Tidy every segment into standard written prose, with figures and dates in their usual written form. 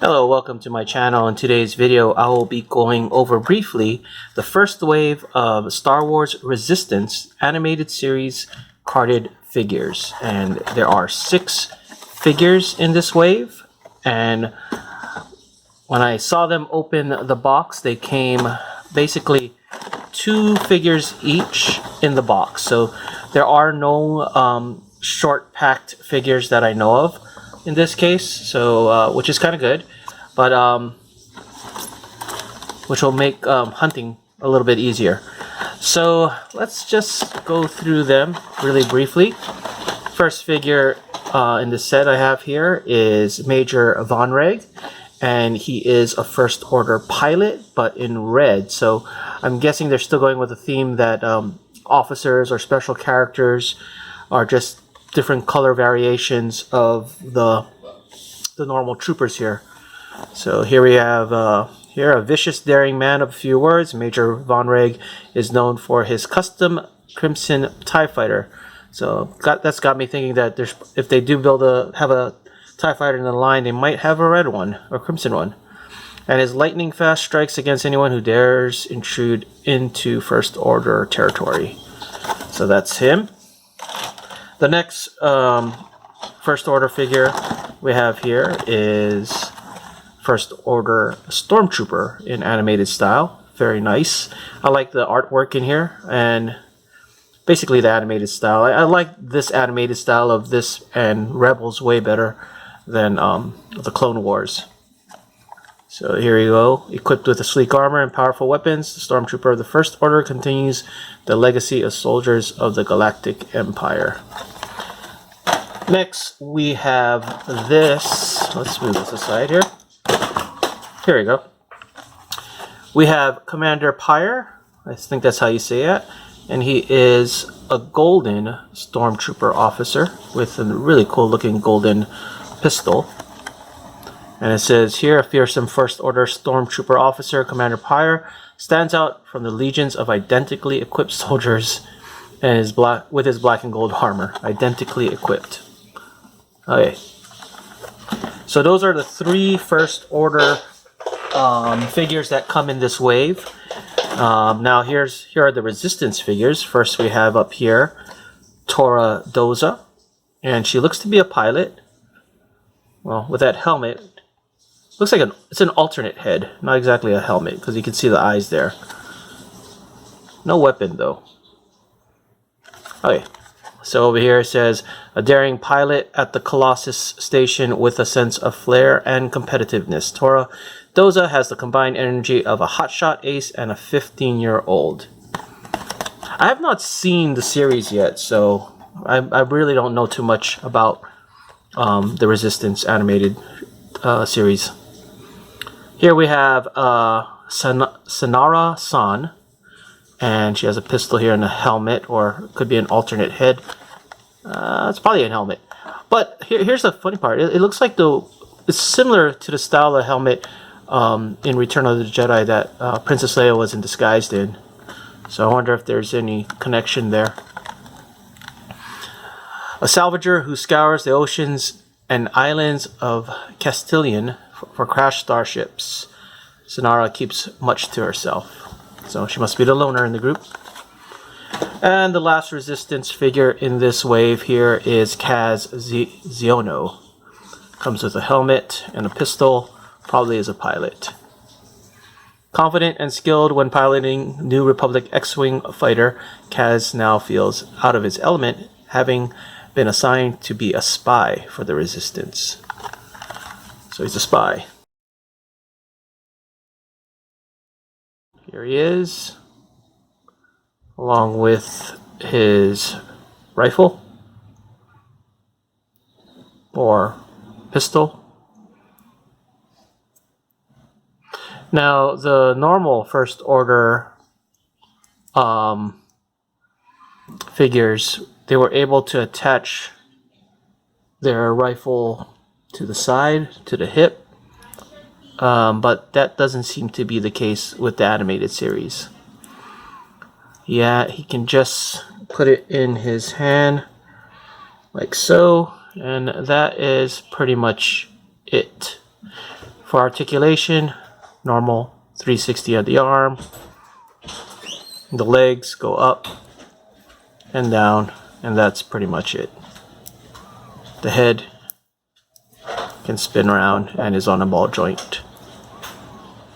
Hello, welcome to my channel. In today's video, I will be going over briefly the first wave of Star Wars Resistance animated series carded figures. And there are 6 figures in this wave. And when I saw them open the box, they came basically 2 figures each in the box. So there are no short packed figures that I know of in this case, so which is kind of good, but which will make hunting a little bit easier. So let's just go through them really briefly. First figure in the set I have here is Major Von Reg, and he is a First Order pilot, but in red. So I'm guessing they're still going with the theme that officers or special characters are just different color variations of the normal troopers here. So here we have a vicious, daring man of a few words. Major Von Reg is known for his custom Crimson TIE Fighter. So that's got me thinking that if they do have a TIE Fighter in the line, they might have a red one or crimson one. And his lightning fast strikes against anyone who dares intrude into First Order territory. So that's him. The next First Order figure we have here is First Order Stormtrooper in animated style. Very nice. I like the artwork in here and basically the animated style. I like this animated style of this and Rebels way better than the Clone Wars. So here you go. Equipped with a sleek armor and powerful weapons, the Stormtrooper of the First Order continues the legacy of soldiers of the Galactic Empire. Next, we have this. Let's move this aside here. Here we go. We have Commander Pyre. I think that's how you say it. And he is a golden Stormtrooper officer with a really cool looking golden pistol. And it says here, a fearsome First Order Stormtrooper officer, Commander Pyre, stands out from the legions of identically equipped soldiers and with his black and gold armor. Identically equipped. Okay. So those are the 3 First Order figures that come in this wave. Now here are the Resistance figures. First we have up here Torah Doza, and she looks to be a pilot. Well, with that helmet, looks like it's an alternate head, not exactly a helmet, because you can see the eyes there. No weapon though. Okay, so over here it says, a daring pilot at the Colossus station with a sense of flair and competitiveness. Torah Doza has the combined energy of a hotshot ace and a 15-year-old. I have not seen the series yet, so I really don't know too much about the Resistance animated series. Here we have Senora Sean, and she has a pistol here and a helmet, or it could be an alternate head. It's probably a helmet. But here's the funny part. It looks like it's similar to the style of helmet in Return of the Jedi that Princess Leia was disguised in. So I wonder if there's any connection there. A salvager who scours the oceans and islands of Castilian for crashed starships. Senora keeps much to herself, so she must be the loner in the group. And the last Resistance figure in this wave here is Kaz Ziono. Comes with a helmet and a pistol, probably as a pilot. Confident and skilled when piloting New Republic X-Wing fighter, Kaz now feels out of his element, having been assigned to be a spy for the Resistance. So he's a spy. Here he is, along with his rifle or pistol. Now, the normal First Order figures, they were able to attach their rifle to the side, to the hip, but that doesn't seem to be the case with the animated series. Yeah, he can just put it in his hand like so, and that is pretty much it For articulation, normal 360 at the arm. The legs go up and down, and that's pretty much it. The head can spin around and is on a ball joint.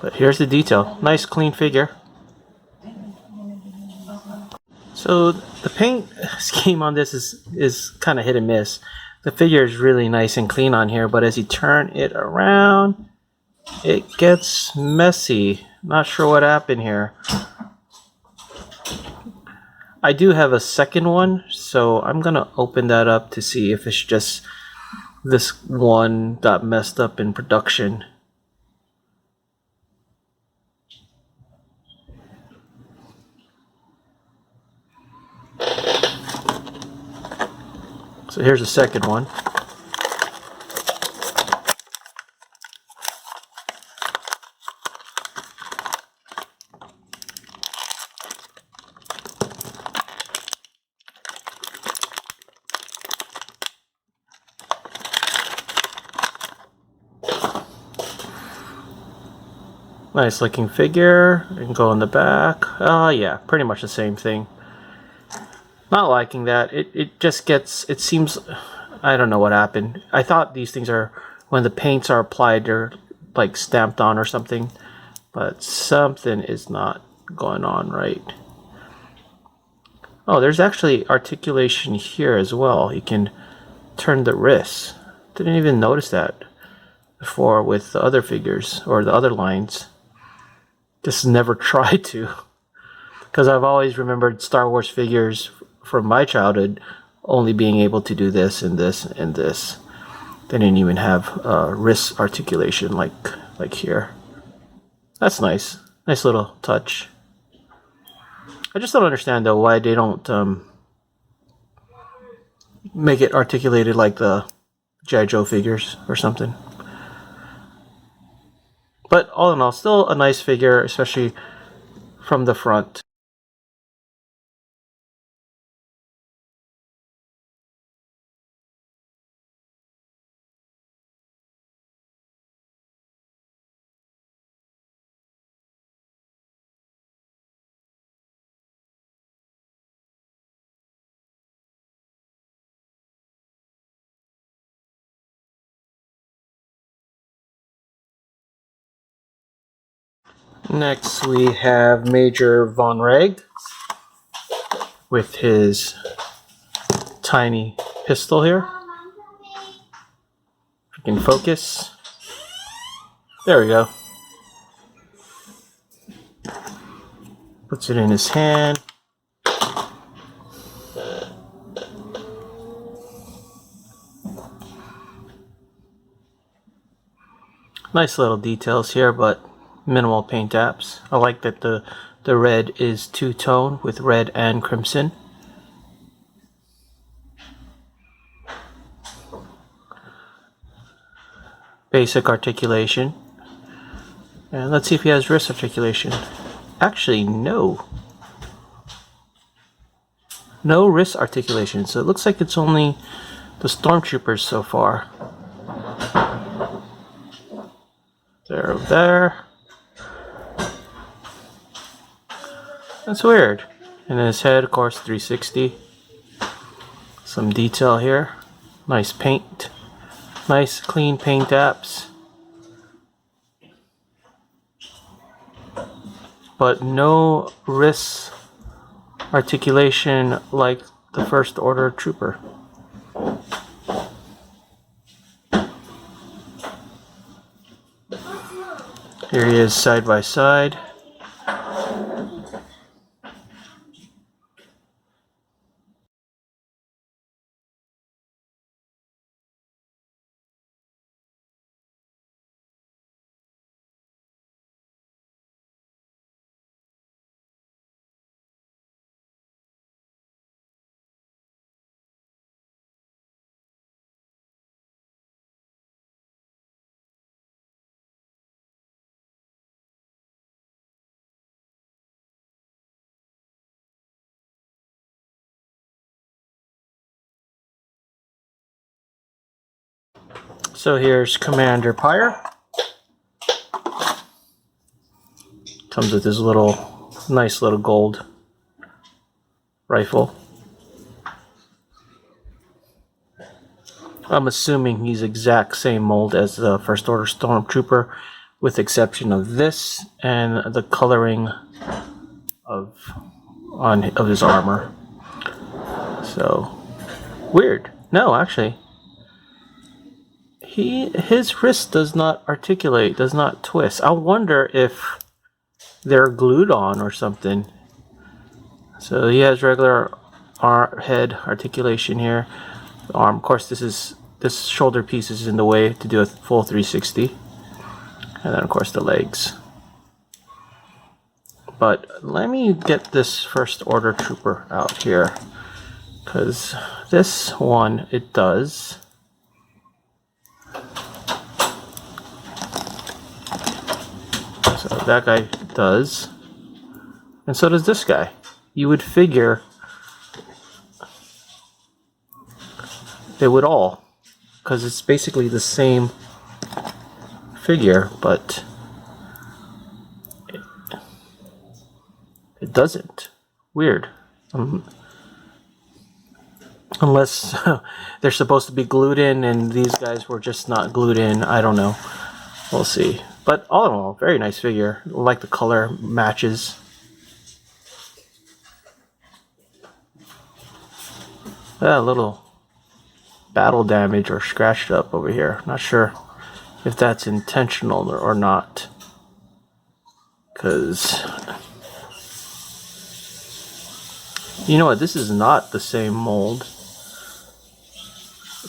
But here's the detail. Nice clean figure. So the paint scheme on this is kind of hit and miss. The figure is really nice and clean on here, but as you turn it around, it gets messy. Not sure what happened here. I do have a second one, so I'm gonna open that up to see if it's just this one got messed up in production. So here's the second one. Nice looking figure. You can go in the back. Yeah, pretty much the same thing. Not liking that. It just gets, it seems, I don't know what happened. I thought these things are, when the paints are applied, they're like stamped on or something. But something is not going on right. Oh, there's actually articulation here as well. You can turn the wrists. Didn't even notice that before with the other figures or the other lines. Just never tried to, because I've always remembered Star Wars figures from my childhood only being able to do this and this and this. They didn't even have wrist articulation like here. That's nice. Nice little touch. I just don't understand though why they don't make it articulated like the G.I. Joe figures or something. But all in all, still a nice figure, especially from the front. Next we have Major Von Reg with his tiny pistol here. If you can focus. There we go. Puts it in his hand. Nice little details here, but minimal paint apps. I like that the red is two-tone with red and crimson. Basic articulation. And let's see if he has wrist articulation. Actually, no. No wrist articulation, so it looks like it's only the stormtroopers so far. There. That's weird. And his head, of course, 360. Some detail here. Nice paint. Nice clean paint apps. But no wrist articulation like the First Order Trooper. Here he is side by side. So here's Commander Pyre. Comes with this little, nice little gold rifle. I'm assuming he's exact same mold as the First Order Stormtrooper, with exception of this and the coloring of his armor. So weird. No, actually, his wrist does not articulate, does not twist. I wonder if they're glued on or something. So he has regular head articulation here. The arm, of course, this shoulder piece is in the way to do a full 360, and then of course the legs. But let me get this First Order Trooper out here, because this one, it does. So that guy does, and so does this guy. You would figure they would all, because it's basically the same figure, but it doesn't. Weird. Unless they're supposed to be glued in and these guys were just not glued in. I don't know. We'll see. But all in all, very nice figure. I like the color matches. A little battle damage or scratched up over here. Not sure if that's intentional or not, because you know what, this is not the same mold.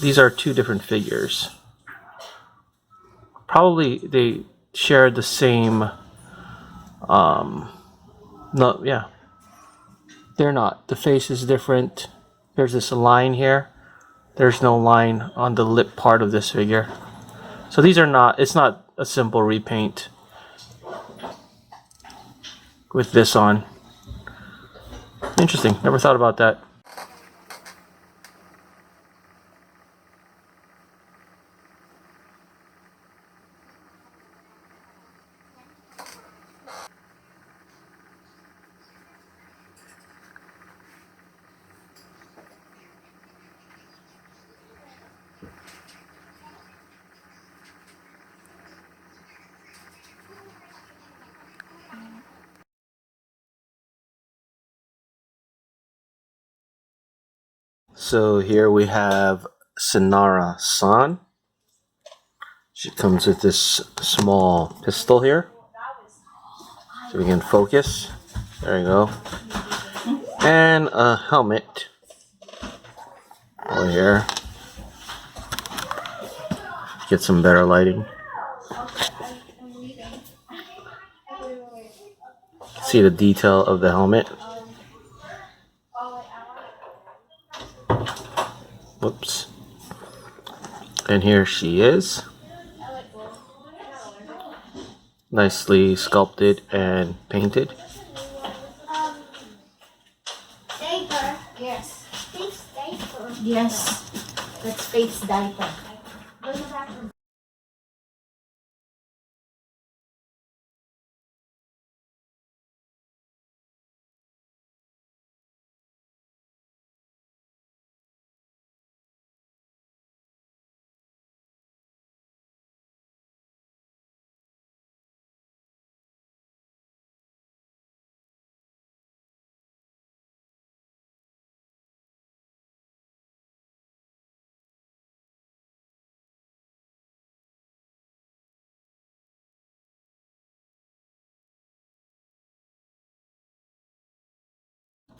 These are two different figures. Probably they shared the same no, yeah, they're not. The face is different. There's this line here. There's no line on the lip part of this figure. So these are not, it's not a simple repaint with this on. Interesting, never thought about that. So here we have Senora Sean. She comes with this small pistol here. So we can focus. There you go. And a helmet over here. Get some better lighting. See the detail of the helmet. Whoops. And here she is. Nicely sculpted and painted. Diaper. Yes. Face diaper. Yes. That's face diaper. Go to the bathroom.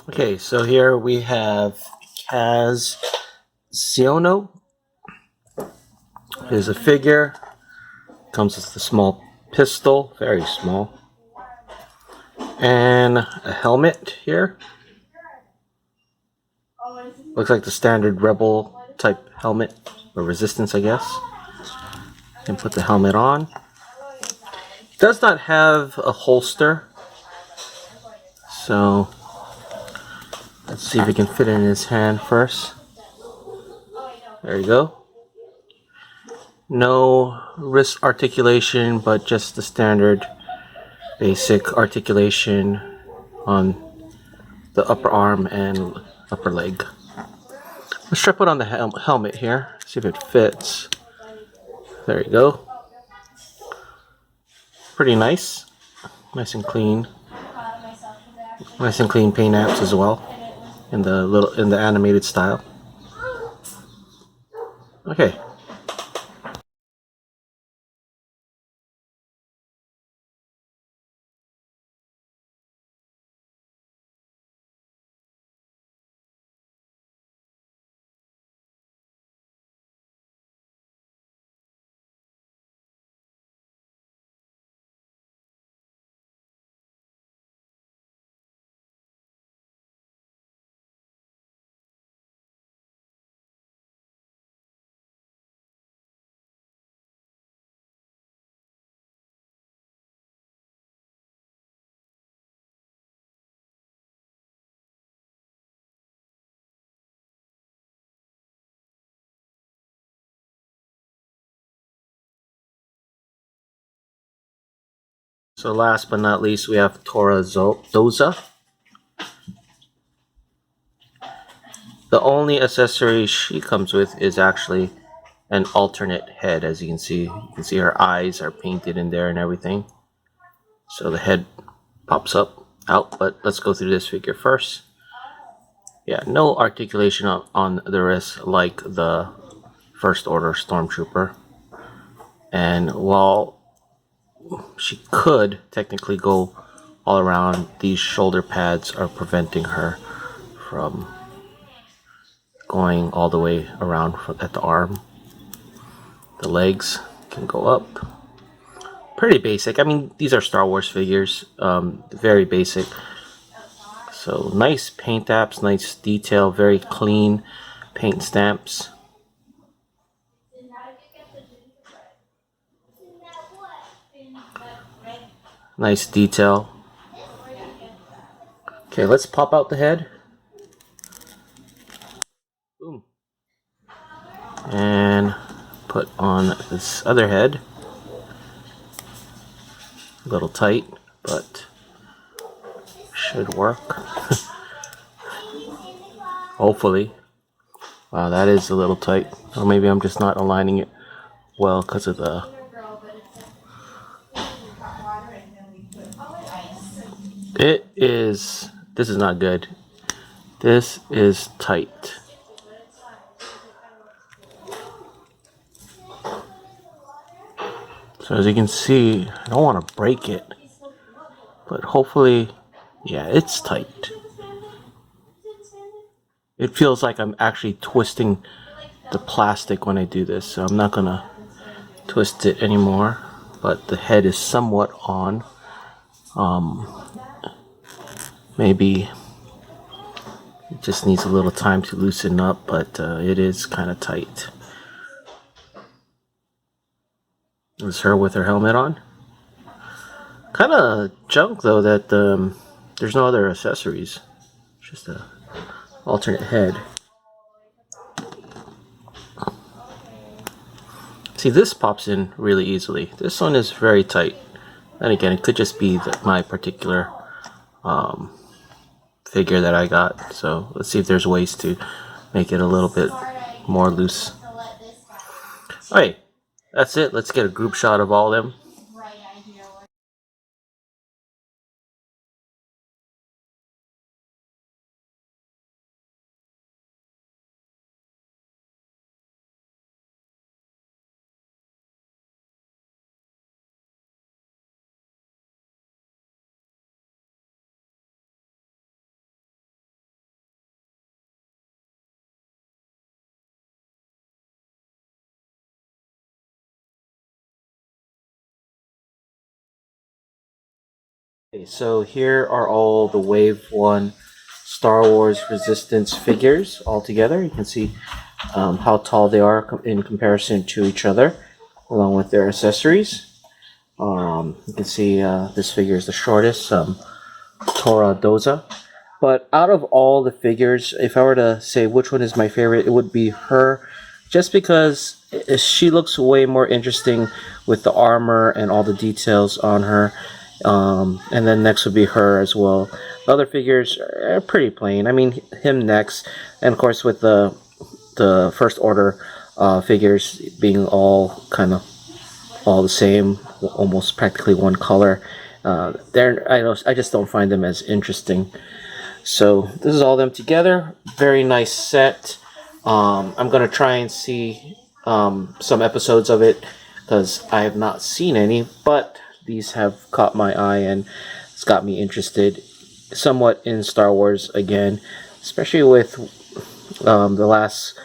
Okay, so here we have Kaz Siono. Here's a figure. Comes with a small pistol, very small. And a helmet here. Looks like the standard Rebel type helmet, or Resistance, I guess. And put the helmet on. Does not have a holster. So let's see if it can fit in his hand first. There you go. No wrist articulation, but just the standard Basic articulation on the upper arm and upper leg. Let's try put on the helmet here, see if it fits. There you go. Pretty nice. Nice and clean. Nice and clean paint apps as well in the animated style. Okay. So last but not least, we have Torah Doza. The only accessory she comes with is actually an alternate head. As you can see her eyes are painted in there and everything. So the head pops out, but let's go through this figure first. Yeah, no articulation on the wrist like the First Order Stormtrooper. And while she could technically go all around, these shoulder pads are preventing her from going all the way around at the arm. The legs can go up. Pretty basic. I mean, these are Star Wars figures. Very basic. So nice paint apps, nice detail, very clean paint stamps. Nice detail. Okay, let's pop out the head. Boom. And put on this other head. A little tight, but should work. Hopefully. Wow, that is a little tight. Or maybe I'm just not aligning it well because of the... This is not good. This is tight. So as you can see, I don't want to break it, but hopefully, yeah, it's tight. It feels like I'm actually twisting the plastic when I do this, so I'm not gonna twist it anymore, but the head is somewhat on. Maybe it just needs a little time to loosen up, but it is kind of tight. This is her with her helmet on. Kind of junk though that there's no other accessories. Just a alternate head. See, this pops in really easily. This one is very tight. And again, it could just be my particular figure that I got. So let's see if there's ways to make it a little bit more loose. Alright, that's it. Let's get a group shot of all of them. Okay, so here are all the Wave 1 Star Wars Resistance figures all together. You can see how tall they are in comparison to each other, along with their accessories. You can see this figure is the shortest, Torah Doza. But out of all the figures, if I were to say which one is my favorite, it would be her, just because she looks way more interesting with the armor and all the details on her. And then next would be her as well. The other figures are pretty plain. I mean, him next, and of course with the First Order figures being all kind of all the same, almost practically one color. I just don't find them as interesting. So this is all them together. Very nice set. I'm gonna try and see some episodes of it because I have not seen any, but these have caught my eye and it's got me interested somewhat in Star Wars again, especially with the last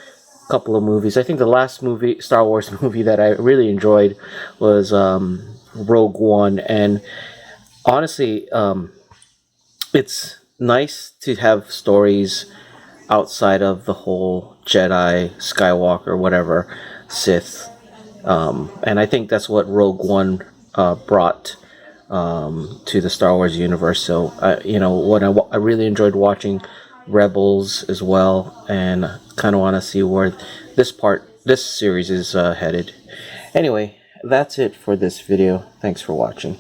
couple of movies. I think the last movie, Star Wars movie that I really enjoyed was Rogue One, and honestly, it's nice to have stories outside of the whole Jedi, Skywalker, whatever, Sith, and I think that's what Rogue One brought to the Star Wars universe. So, what I really enjoyed watching Rebels as well, and kind of want to see where this series is headed. Anyway, that's it for this video. Thanks for watching.